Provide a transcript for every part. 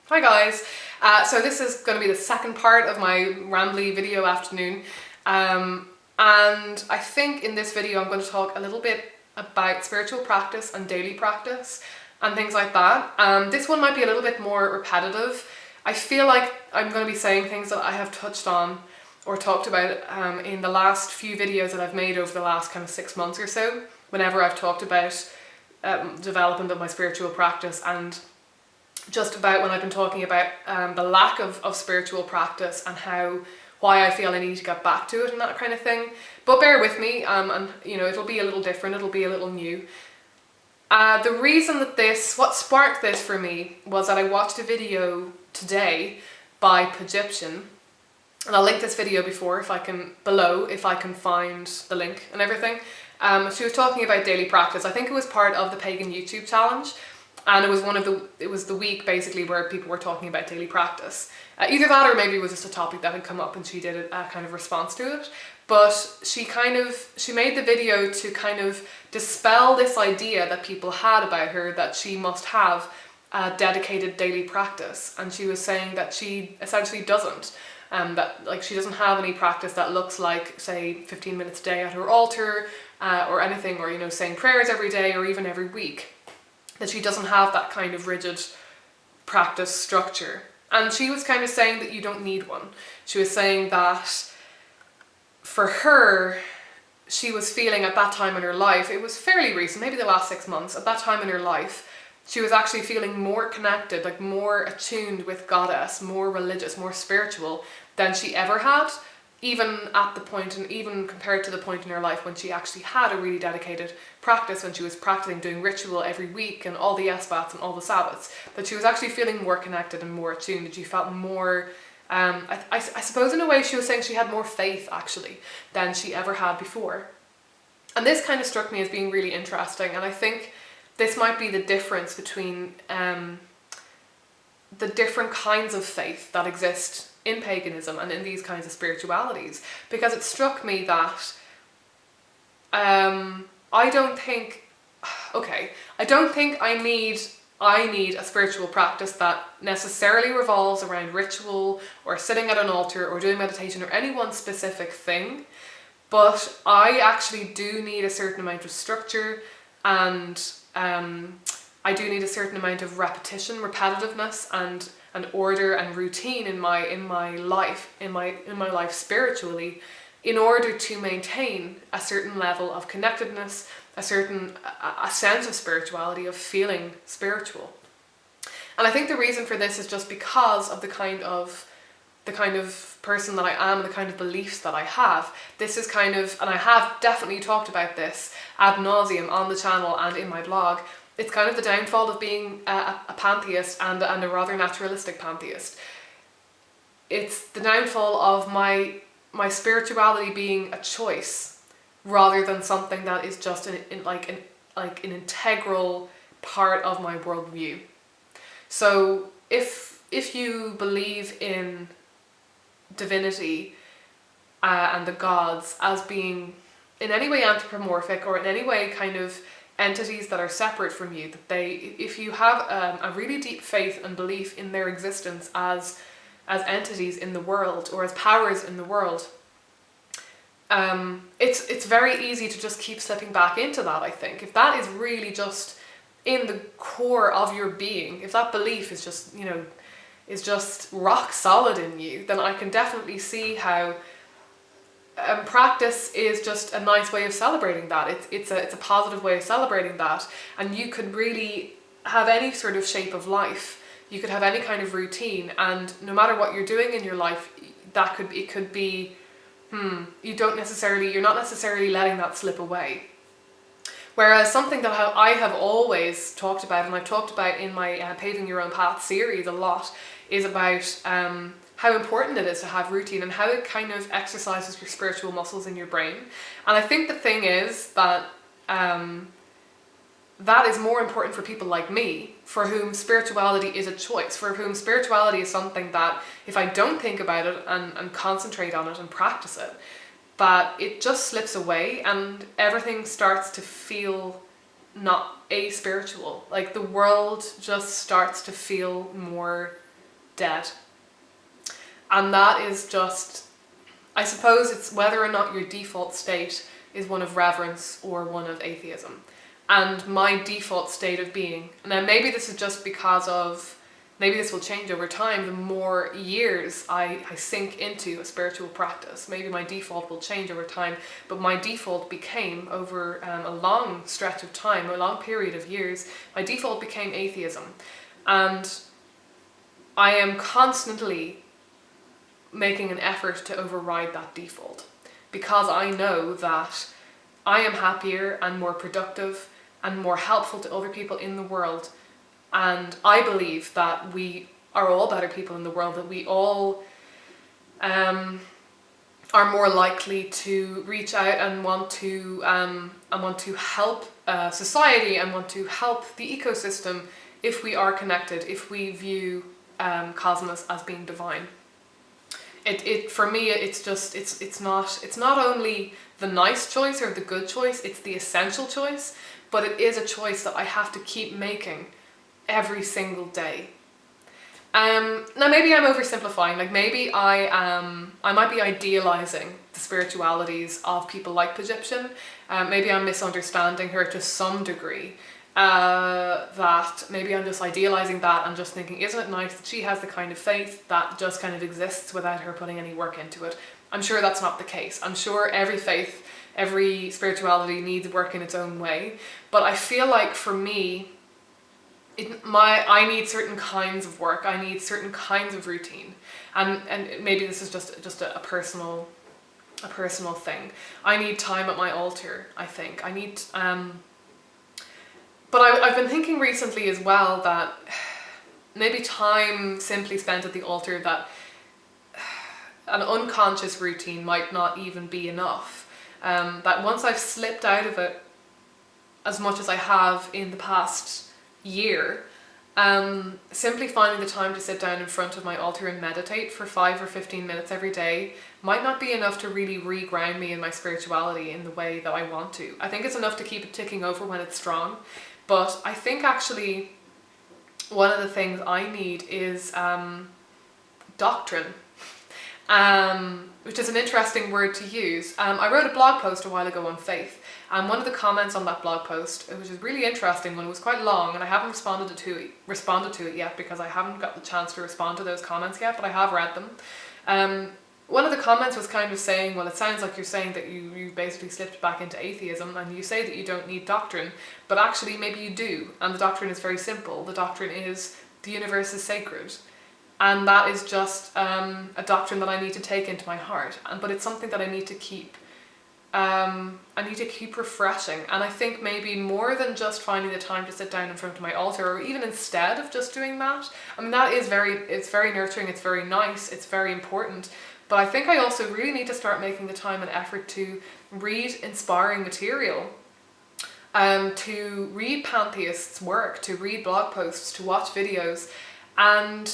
Hi guys, so this is going to be the second part of my rambly video afternoon, and I think in this video I'm going to talk a little bit about spiritual practice and daily practice and things like that. This one might be a little bit more repetitive. I feel like I'm going to be saying things that I have touched on or talked about in the last few videos that I've made over the last kind of 6 months or so, whenever I've talked about development of my spiritual practice, and just about when I've been talking about the lack of spiritual practice and why I feel I need to get back to it and that kind of thing. But bear with me, and you know, it'll be a little different, it'll be a little new. The reason that what sparked this for me was that I watched a video today by Egyptian, and I'll link this video below if I can find the link and everything. She was talking about daily practice. I think it was part of the Pagan YouTube challenge. And it was the week basically where people were talking about daily practice. Either that or maybe it was just a topic that had come up and she did a kind of response to it. But she made the video to kind of dispel this idea that people had about her that she must have a dedicated daily practice. And she was saying that she essentially doesn't. That like she doesn't have any practice that looks like, say, 15 minutes a day at her altar or anything, or, you know, saying prayers every day or even every week. That she doesn't have that kind of rigid practice structure. And she was kind of saying that you don't need one. She was saying that for her, she was feeling at that time in her life, it was fairly recent, maybe the last 6 months, at that time in her life, she was actually feeling more connected, like more attuned with Goddess, more religious, more spiritual than she ever had. Even at the point, and even compared to the point in her life when she actually had a really dedicated practice, when she was practicing doing ritual every week and all the Esbats and all the Sabbats, that she was actually feeling more connected and more attuned, that she felt more, I suppose in a way she was saying she had more faith actually than she ever had before. And this kind of struck me as being really interesting, and I think this might be the difference between the different kinds of faith that exist in paganism and in these kinds of spiritualities, because it struck me that I don't think I need a spiritual practice that necessarily revolves around ritual or sitting at an altar or doing meditation or any one specific thing, but I actually do need a certain amount of structure, and I do need a certain amount of repetitiveness and order and routine in my life spiritually, in order to maintain a certain level of connectedness, a sense of spirituality, of feeling spiritual. And I think the reason for this is just because of the kind of person that I am, the kind of beliefs that I have. This is kind of, and I have definitely talked about this ad nauseum on the channel and in my blog, it's kind of the downfall of being a pantheist and a rather naturalistic pantheist. It's the downfall of my spirituality being a choice rather than something that is just an integral part of my worldview. So if you believe in divinity and the gods as being in any way anthropomorphic or in any way kind of entities that are separate from you, if you have a really deep faith and belief in their existence as entities in the world or as powers in the world, it's very easy to just keep slipping back into that. I think if that is really just in the core of your being, if that belief is just rock solid in you, then I can definitely see how practice is just a nice way of celebrating that. It's a positive way of celebrating that, and you could really have any sort of shape of life. You could have any kind of routine, and no matter what you're doing in your life, it could be you're not necessarily letting that slip away. Whereas something that I have always talked about, and I've talked about in my Paving Your Own Path series a lot, is about how important it is to have routine and how it kind of exercises your spiritual muscles in your brain. And I think the thing is that that is more important for people like me, for whom spirituality is a choice, for whom spirituality is something that if I don't think about it and concentrate on it and practice it, that it just slips away and everything starts to feel not spiritual. Like the world just starts to feel more dead. And that is just, I suppose it's whether or not your default state is one of reverence or one of atheism. And my default state of being, now maybe this is just because of, maybe this will change over time, the more years I sink into a spiritual practice. Maybe my default will change over time, but my default became, over a long stretch of time, a long period of years, my default became atheism. And I am constantly making an effort to override that default, because I know that I am happier and more productive and more helpful to other people in the world. And I believe that we are all better people in the world, that we all are more likely to reach out and want to help society and want to help the ecosystem if we are connected, if we view cosmos as being divine. It for me, it's not only the nice choice or the good choice, it's the essential choice, but it is a choice that I have to keep making every single day. Now maybe I'm oversimplifying, like maybe I might be idealizing the spiritualities of people like Egyptian. Maybe I'm misunderstanding her to some degree. That maybe I'm just idealizing that and just thinking, isn't it nice that she has the kind of faith that just kind of exists without her putting any work into it? I'm sure that's not the case. I'm sure every faith, every spirituality needs work in its own way, but I feel like for me, I need certain kinds of work. I need certain kinds of routine, and maybe this is just a personal thing. I need time at my altar. I think I need. But I've been thinking recently as well that maybe time simply spent at the altar, that an unconscious routine might not even be enough. That once I've slipped out of it as much as I have in the past year, simply finding the time to sit down in front of my altar and meditate for 5 or 15 minutes every day might not be enough to really reground me in my spirituality in the way that I want to. I think it's enough to keep it ticking over when it's strong, but I think actually one of the things I need is doctrine, which is an interesting word to use. I wrote a blog post a while ago on faith, and one of the comments on that blog post, which is really interesting, when it was quite long, and I haven't responded to it yet because I haven't got the chance to respond to those comments yet, but I have read them. One of the comments was kind of saying, well, it sounds like you're saying that you basically slipped back into atheism, and you say that you don't need doctrine, but actually maybe you do, and the doctrine is very simple. The doctrine is the universe is sacred. And that is just a doctrine that I need to take into my heart, but it's something that I need to keep refreshing. And I think maybe more than just finding the time to sit down in front of my altar, or even instead of just doing that, I mean, it's very nurturing, it's very nice, it's very important, but I think I also really need to start making the time and effort to read inspiring material, to read pantheists' work, to read blog posts, to watch videos. And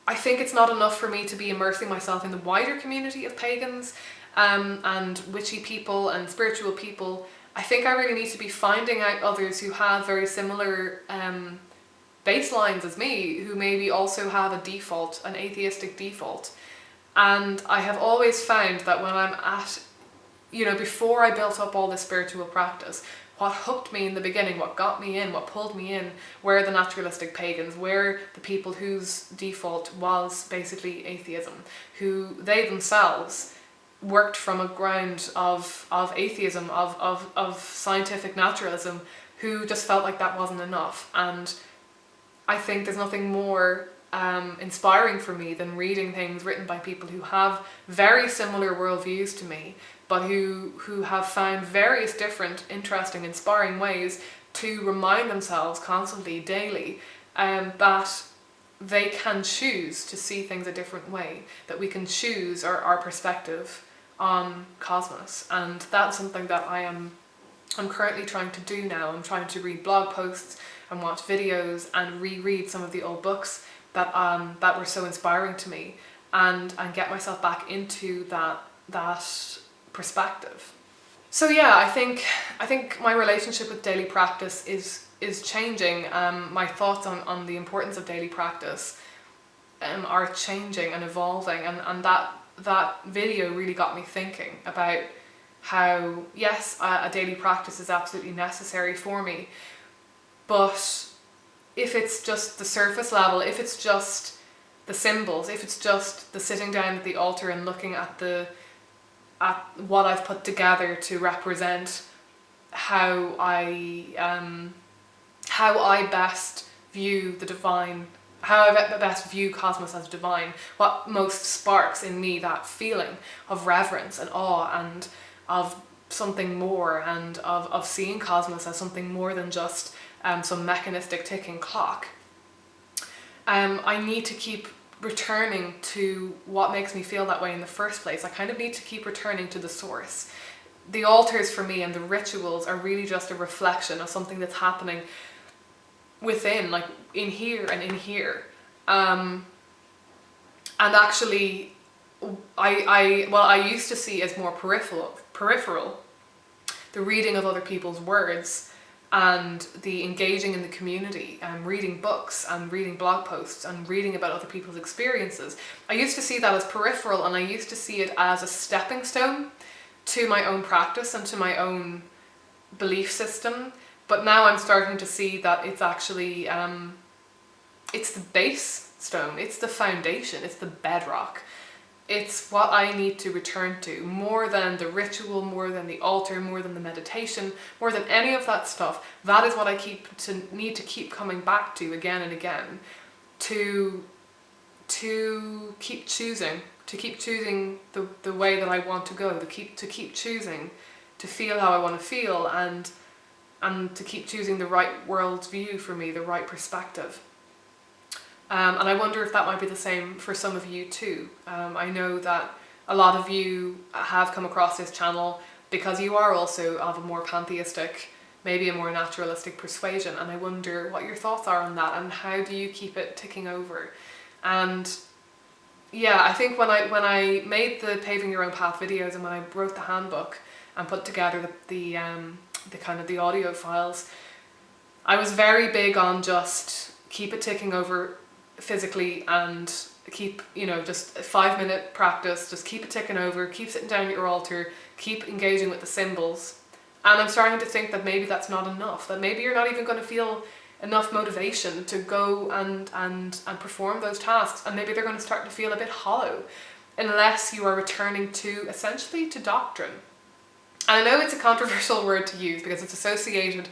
I think it's not enough for me to be immersing myself in the wider community of pagans and witchy people and spiritual people. I think I really need to be finding out others who have very similar baselines as me, who maybe also have a default, an atheistic default. And I have always found that when I'm at, before I built up all this spiritual practice, what hooked me in the beginning, what got me in, what pulled me in, were the naturalistic pagans, were the people whose default was basically atheism, who they themselves worked from a ground of atheism, of scientific naturalism, who just felt like that wasn't enough. And I think there's nothing more inspiring for me than reading things written by people who have very similar worldviews to me, but who have found various different, interesting, inspiring ways to remind themselves constantly, daily, that they can choose to see things a different way, that we can choose our perspective on cosmos. And that's something that I'm currently trying to do now. I'm trying to read blog posts and watch videos and reread some of the old books that were so inspiring to me, and get myself back into that perspective. So yeah, I think my relationship with daily practice is changing. My thoughts on the importance of daily practice are changing and evolving, and that video really got me thinking about how, yes, a daily practice is absolutely necessary for me, but if it's just the surface level, if it's just the symbols, if it's just the sitting down at the altar and looking at what I've put together to represent how I best view the divine, how I best view cosmos as divine, what most sparks in me that feeling of reverence and awe and of something more, and of seeing cosmos as something more than just some mechanistic ticking clock. I need to keep returning to what makes me feel that way in the first place. I kind of need to keep returning to the source. The altars for me and the rituals are really just a reflection of something that's happening within, like in here and in here. And actually, I used to see as more peripheral the reading of other people's words and the engaging in the community, reading books and reading blog posts and reading about other people's experiences. I used to see that as peripheral, and I used to see it as a stepping stone to my own practice and to my own belief system. But now I'm starting to see that it's actually, it's the base stone, it's the foundation, it's the bedrock. It's what I need to return to, more than the ritual, more than the altar, more than the meditation, more than any of that stuff. That is what I need to keep coming back to again and again, to keep choosing the way that I want to go, to keep choosing to feel how I want to feel, and to keep choosing the right world view for me, the right perspective. And I wonder if that might be the same for some of you too. I know that a lot of you have come across this channel because you are also of a more pantheistic, maybe a more naturalistic persuasion, and I wonder what your thoughts are on that and how do you keep it ticking over. And yeah, I think when I made the Paving Your Own Path videos and when I wrote the handbook and put together the kind of the audio files, I was very big on just keep it ticking over physically, and keep, just a 5-minute practice, just keep it ticking over, keep sitting down at your altar, keep engaging with the symbols. And I'm starting to think that maybe that's not enough, that maybe you're not even going to feel enough motivation to go and perform those tasks, and maybe they're going to start to feel a bit hollow unless you are returning to, essentially, to doctrine. And I know it's a controversial word to use because it's associated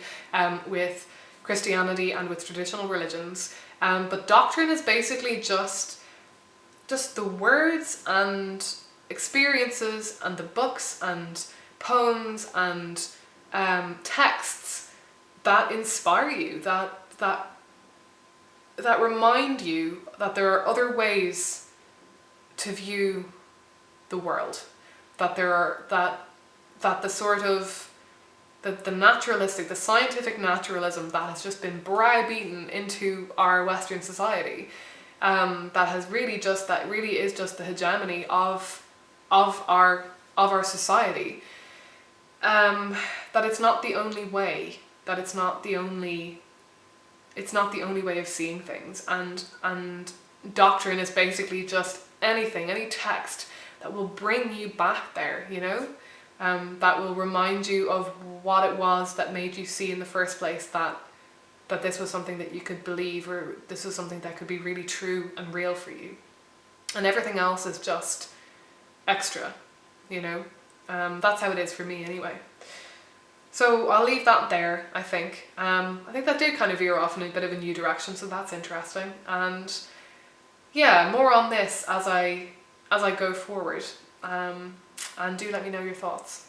with Christianity and with traditional religions, but doctrine is basically just the words and experiences and the books and poems and texts that inspire you, that remind you that there are other ways to view the world, that the sort of the naturalistic, the scientific naturalism that has just been browbeaten into our Western society, that really is just the hegemony of our society. That it's not the only way. That it's not the only way of seeing things. And doctrine is basically just anything, any text that will bring you back there, that will remind you of what it was that made you see in the first place that this was something that you could believe, or this was something that could be really true and real for you. And everything else is just extra, That's how it is for me anyway. So I'll leave that there, I think. I think that did kind of veer off in a bit of a new direction, so that's interesting. And yeah, more on this as I go forward. And do let me know your thoughts.